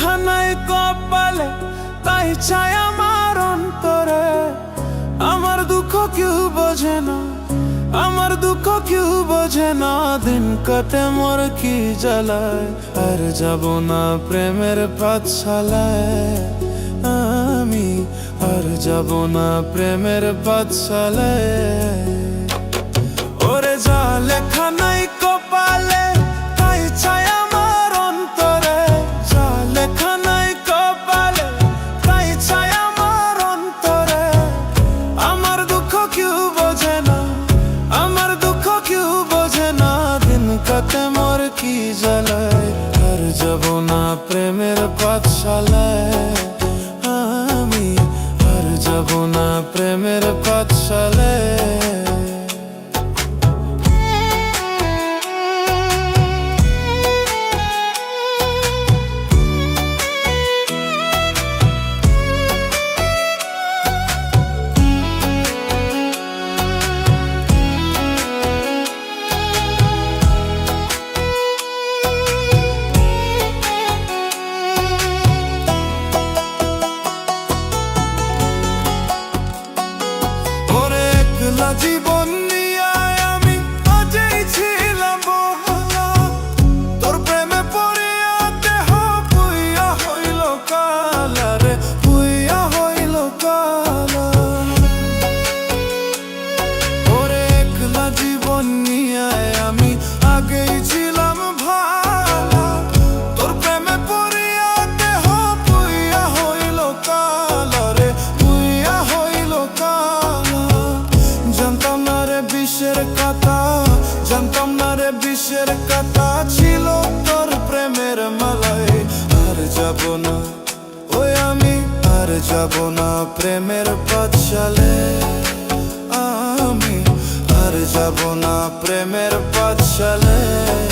লেখা নাই কপালে, তাই চাই আমার অন্তরে। আমার দুঃখ কেউ বোঝে না, আমার দুঃখ কেউ বোঝে না। দিন কাটে মোর কি জ্বালায়, আর যাব না প্রেমের পাঠশালায়। আমি আর যাব না প্রেমের পাঠশালায়। ওরে যা লেখা নাই কপালে, তাই চাই আমার অন্তরে। যা লেখা নাই কপালে, তাই চাই আমার অন্তরে। আমার দুঃখ কেউ বোঝে না, আমার দুঃখ কেউ বোঝে না। দিন কাটে মোর কি জ্বালায়, আর যাব না প্রেমের পাঠশালায়। আমি আর যাব না প্রেমের পাঠশালায়। জীবন নিয়ে আমি আজই ছিলাম বহলা, তোর প্রেমে পড়িয়া দেহ পুইয়া হইল কালা রে, পুইয়া হইল কালা। ওরে একলা জীবন নিয়ে আমি আগেই ছিলাম ভালা, তোর প্রেমে পড়িয়া দেহ পুইয়া হইল কালা রে, পুইয়া হইল কালা। জানতাম না রে বিষের কথা, জানতাম না রে বিষের কথা ছিল তোর প্রেমের মালায়। আর যাব না ওই আমি, আর যাব না প্রেমের পাঠশালায়। আমি আর যাব না প্রেমের পাঠশালায়।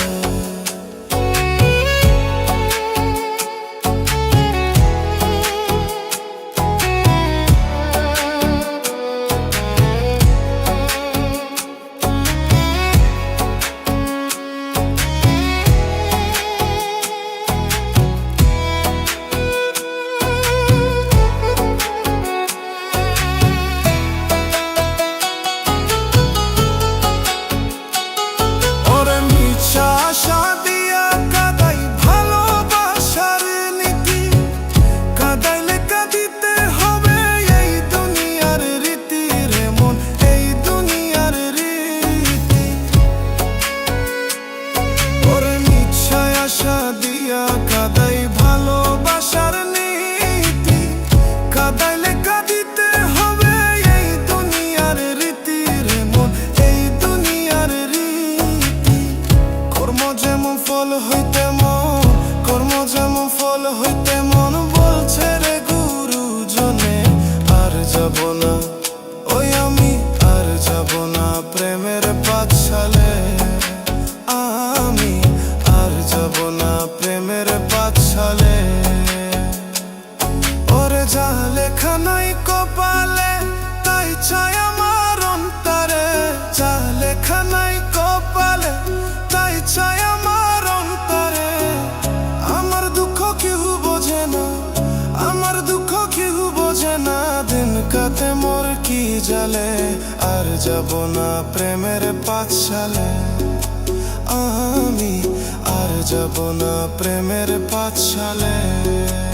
আশা দিয়া কাদাই ভালোবাসার নীতি, কাদাইলে কাঁদিতে হবে এই দুনিয়ার রীতি রে মন, এই দুনিয়ার রীতি। ওরে মিছায় আশা দিয়া কাদাই ভালোবাসার নীতি, কাদাইলে কাঁদিতে হবে এই দুনিয়ার রীতি রে মন, এই দুনিয়ার রীতি। কর্ম যেমন ফল হইতে মন, কর্ম যেমন ফল হইতে মন বলছে রে গুরুজনে। আর যাব না ওই আমি, আর যাব না প্রেমের পাঠশালায়। আমি আর যাব না প্রেমের পাঠশালায়। ওরে যা লেখা নাই কপালে, তাই চাই আমার অন্তরে। যা লেখা নাই কপালে, তাই চাই আমার অন্তরে। আমার দুঃখ কেউ বোঝে না, আমার দুঃখ কেউ বোঝে না। দিন কাটে মোর কি জ্বালে, আর যাব না প্রেমের পাঠশালায়। আমি আর যাব না প্রেমের পাঠশালায়।